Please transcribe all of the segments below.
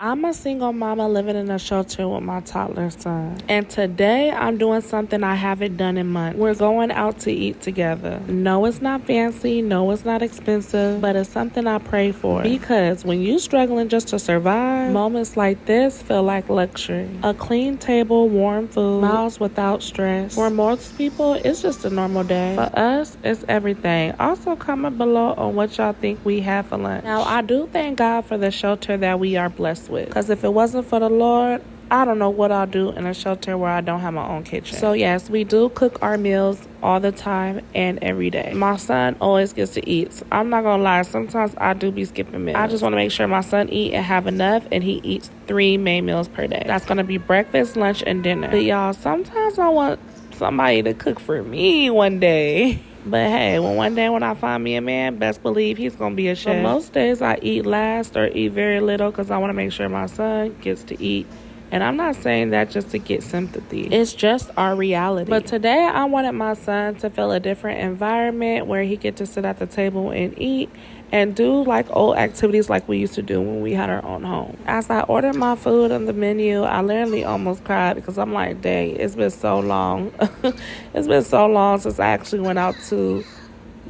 I'm a single mama living in a shelter with my toddler son. And today I'm doing something I haven't done in months. We're going out to eat together. No, it's not fancy. No, it's not expensive. But it's something I pray for. Because when you're struggling just to survive, moments like this feel like luxury. A clean table, warm food, miles without stress. For most people, it's just a normal day. For us, it's everything. Also, comment below on what y'all think we have for lunch. Now, I do thank God for the shelter that we are blessed with. Because if it wasn't for the Lord, I don't know what I'll do in a shelter where I don't have my own kitchen. So yes, we do cook our meals all the time and every day. My son always gets to eat. So I'm not gonna lie, sometimes I do be skipping meals. I just want to make sure my son eat and have enough, and he eats 3 main meals per day. That's gonna be breakfast, lunch, and dinner. But y'all, sometimes I want somebody to cook for me one day. But hey, one day when I find me a man, best believe he's going to be a chef. But most days I eat last or eat very little because I want to make sure my son gets to eat. And I'm not saying that just to get sympathy. It's just our reality. But today I wanted my son to feel a different environment where he get to sit at the table and eat and do like old activities like we used to do when we had our own home. As I ordered my food on the menu, I literally almost cried because I'm like, dang, it's been so long. It's been so long since I actually went out to,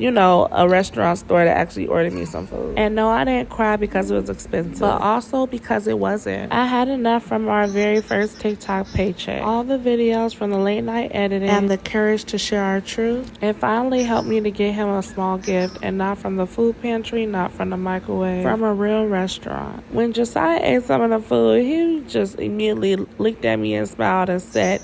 a restaurant store to actually order me some food. And no, I didn't cry because it was expensive, but also because it wasn't. I had enough from our very first TikTok paycheck. All the videos from the late night editing and the courage to share our truth. It finally helped me to get him a small gift, and not from the food pantry, not from the microwave, from a real restaurant. When Josiah ate some of the food, he just immediately looked at me and smiled and said,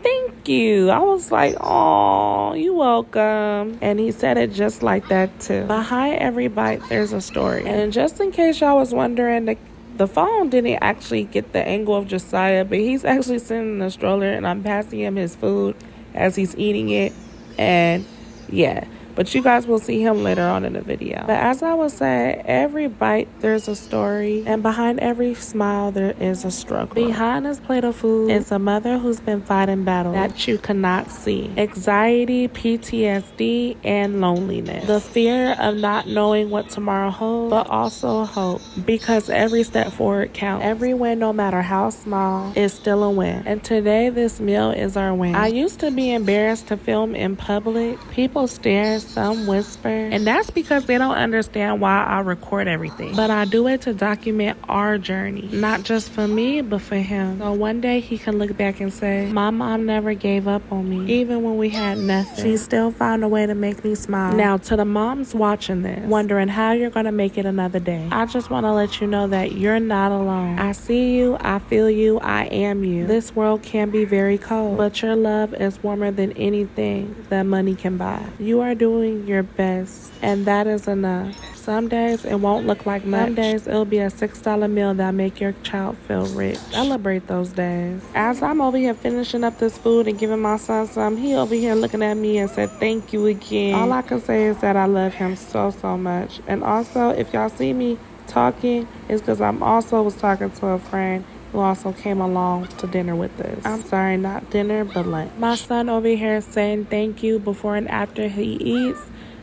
"Thank you." I was like, "Oh, you're welcome." And he said it just like that too. Behind every bite, there's a story. And just in case y'all was wondering, the phone didn't actually get the angle of Josiah, but he's actually sitting in the stroller and I'm passing him his food as he's eating it. And yeah. But you guys will see him later on in the video. But as I was saying, every bite, there's a story. And behind every smile, there is a struggle. Behind this plate of food is a mother who's been fighting battles that you cannot see. Anxiety, PTSD, and loneliness. The fear of not knowing what tomorrow holds, but also hope. Because every step forward counts. Every win, no matter how small, is still a win. And today, this meal is our win. I used to be embarrassed to film in public. People stare, some whisper, and that's because they don't understand why I record everything. But I do it to document our journey, not just for me, but for him. So one day he can look back and say, "My mom never gave up on me. Even when we had nothing, she still found a way to make me smile." Now, to the moms watching this, wondering how you're gonna make it another day, I just want to let you know that you're not alone. I see you, I feel you, I am you. This world can be very cold, but your love is warmer than anything that money can buy. You are doing your best, and that is enough. Some days it won't look like much. Some days it'll be a $6 meal that make your child feel rich. Celebrate those days. As I'm over here finishing up this food and giving my son some, he over here looking at me and said, "Thank you again." All I can say is that I love him so much. And also, if y'all see me talking, it's because I'm also was talking to a friend who also came along to dinner with us. I'm sorry, not dinner, but lunch. My son over here saying thank you before and after he eats.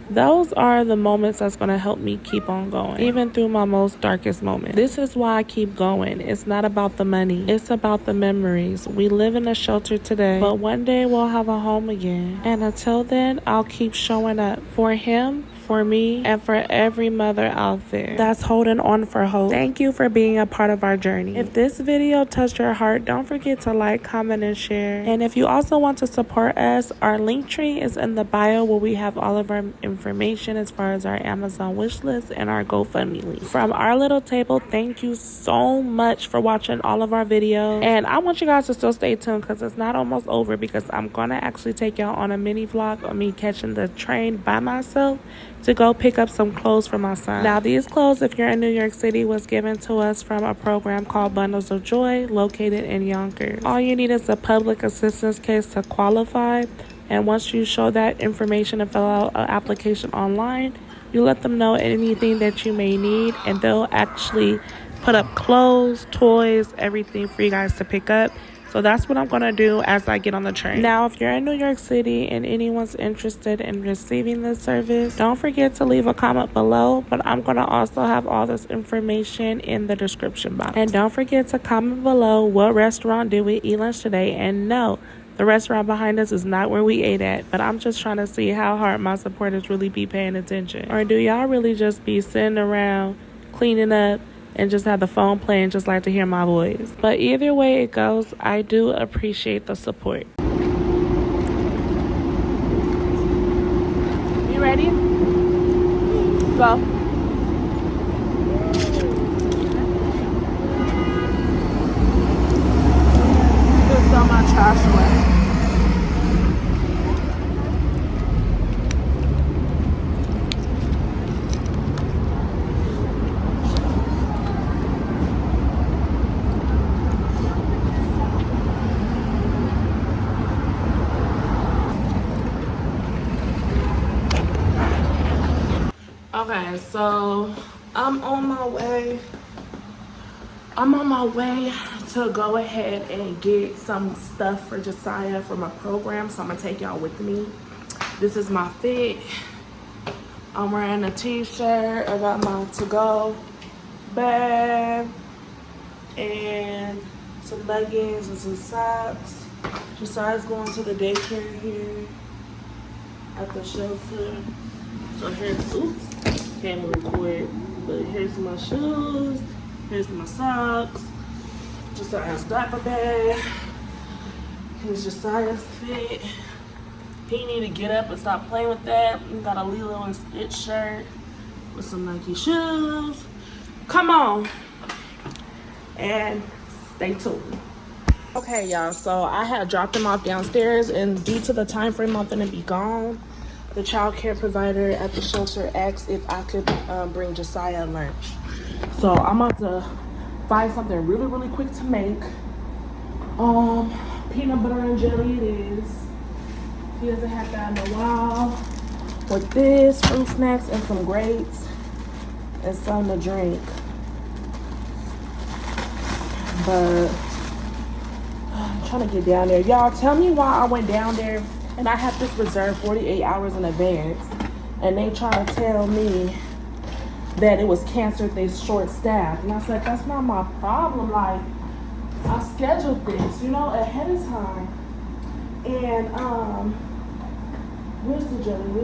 Those are the moments that's going to help me keep on going, even through my most darkest moments. This is why I keep going. It's not about the money. It's about the memories. We live in a shelter today, but one day we'll have a home again. And until then, I'll keep showing up for him, for me, and for every mother out there that's holding on for hope. Thank you for being a part of our journey. If this video touched your heart, don't forget to like, comment, and share. And if you also want to support us, our link tree is in the bio where we have all of our information as far as our Amazon wish list and our GoFundMe link. From our little table, thank you so much for watching all of our videos. And I want you guys to still stay tuned because it's not almost over, because I'm gonna actually take y'all on a mini vlog of me catching the train by myself to go pick up some clothes for my son. Now, these clothes, if you're in New York City, was given to us from a program called Bundles of Joy, located in Yonkers. All you need is a public assistance case to qualify, and once you show that information and fill out an application online, you let them know anything that you may need, and they'll actually put up clothes, toys, everything for you guys to pick up. So that's what I'm going to do as I get on the train. Now, if you're in New York City and anyone's interested in receiving this service, don't forget to leave a comment below. But I'm going to also have all this information in the description box. And don't forget to comment below what restaurant did we eat lunch today. And no, the restaurant behind us is not where we ate at. But I'm just trying to see how hard my supporters really be paying attention. Or do y'all really just be sitting around cleaning up and just have the phone playing, just like to hear my voice? But either way it goes, I do appreciate the support. You ready? Go. Just throw my trash away. Okay, so I'm on my way to go ahead and get some stuff for Jesiah for my program, so I'm gonna take y'all with me. This is my fit. I'm wearing a t-shirt. I got my to-go bag and some leggings and some socks. Jesiah's going to the daycare here at the shelter. So here's, oops, can't record, but here's my shoes, here's my socks, Jesiah's diaper bag, here's Jesiah's fit. He need to get up and stop playing with that. We got a Lilo and Stitch shirt with some Nike shoes. Come on, and stay tuned. Okay, y'all, so I had dropped him off downstairs, and due to the time frame I'm gonna be gone, the child care provider at the shelter asked if I could bring Jesiah lunch. So I'm about to find something really, really quick to make. Peanut butter and jelly it is. He hasn't had that in a while. With this, fruit snacks and some grapes and something to drink. But I'm trying to get down there. Y'all, tell me why I went down there and I had this reserved 48 hours in advance, and they try to tell me that it was canceled, they short-staffed. And I said, that's not my problem. Like, I scheduled this, ahead of time. And, where's the jelly?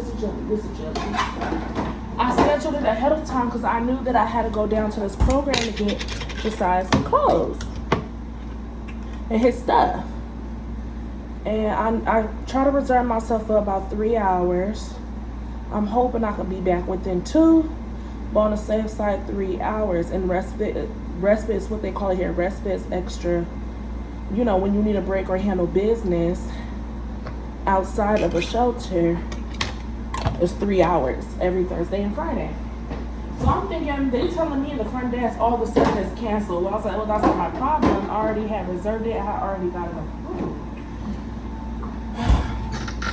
I scheduled it ahead of time because I knew that I had to go down to this program to get Jesiah's clothes and his stuff. And I try to reserve myself for about 3 hours. I'm hoping I can be back within 2, but on the safe side, 3 hours. And respite is what they call it here. Respite is extra, when you need a break or handle business outside of a shelter. It's 3 hours every Thursday and Friday. So I'm thinking, they telling me in the front desk all the stuff is canceled. Well, I was like, well, that's not my problem. I already had reserved it. I already got it approved.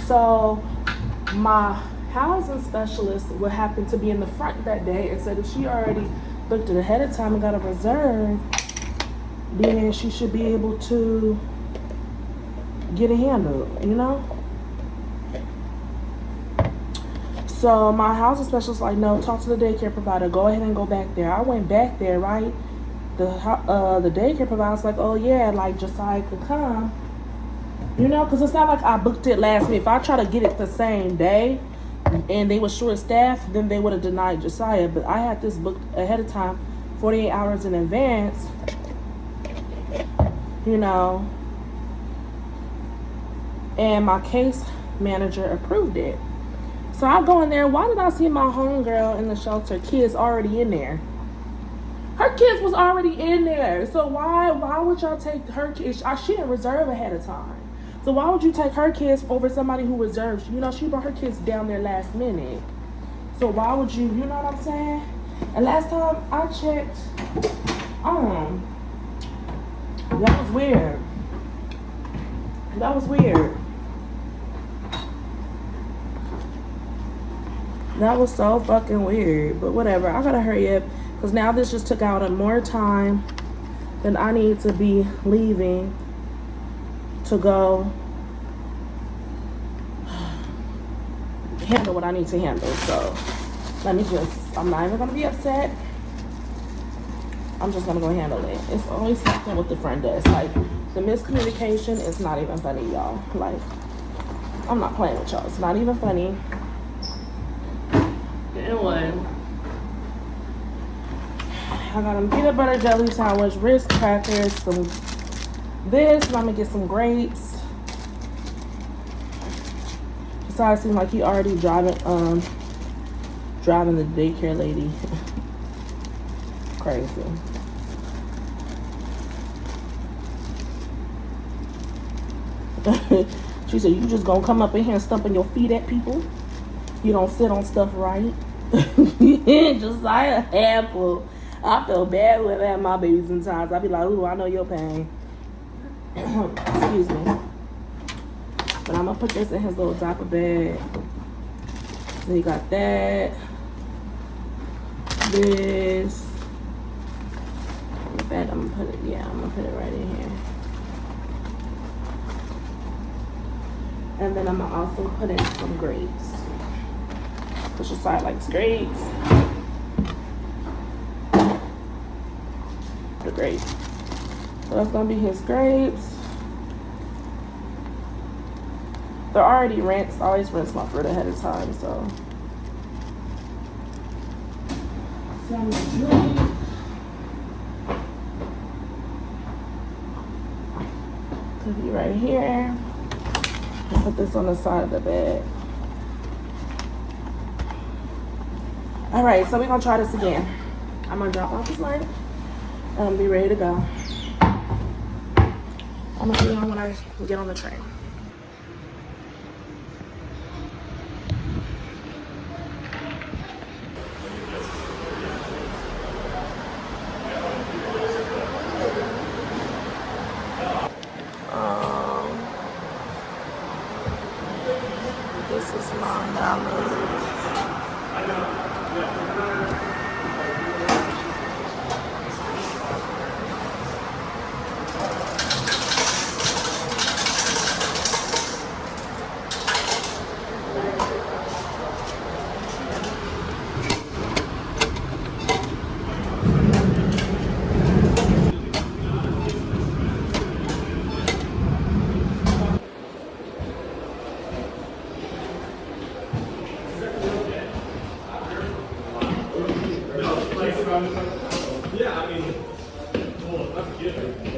So my housing specialist would happen to be in the front that day and said if she already booked it ahead of time and got a reserve, then she should be able to get it handled, So my housing specialist like, no, talk to the daycare provider. Go ahead and go back there. I went back there, right? The daycare provider was like, oh yeah, like Jesiah could come. Because it's not like I booked it last minute. If I try to get it the same day and they were short-staffed, then they would have denied Jesiah. But I had this booked ahead of time, 48 hours in advance, and my case manager approved it. So I go in there. Why did I see my homegirl in the shelter kids already in there? Her kids was already in there. So why would y'all take her kids? She didn't reserve ahead of time. So why would you take her kids over somebody who reserves? She brought her kids down there last minute. So why would you know what I'm saying? And last time I checked, that was weird. That was weird. That was so fucking weird. But whatever, I gotta hurry up because now this just took out more time than I need to be leaving to go handle what I need to handle. So let me just, I'm not even gonna be upset. I'm just gonna go handle it. It's always something with the friend desk. Like, the miscommunication is not even funny, y'all. Like, I'm not playing with y'all. It's not even funny. Anyway, I got a peanut butter jelly sandwich, Ritz crackers, some this, and I'm gonna get some grapes. Besides, it seems like he already driving the daycare lady. Crazy. She said, you just gonna come up in here and stumping your feet at people? You don't sit on stuff right? Just like a handful. I feel bad with having my baby sometimes. I be like, ooh, I know your pain. Excuse me. But I'm gonna put this in his little diaper bag. So you got that. This. In fact, I'm gonna put it, yeah, I'm gonna put it right in here. And then I'm gonna also put in some grapes. Push aside likes grapes. The grapes. So that's gonna be his grapes. They're already rinsed. I always rinse my fruit ahead of time, so. Some drink. Could be right here. I'll put this on the side of the bed. All right, so we're gonna try this again. I'm gonna drop off his lunch and be ready to go. I'm gonna see y'all when I get on the train. This is $9. Yeah, I mean, well, that's a given.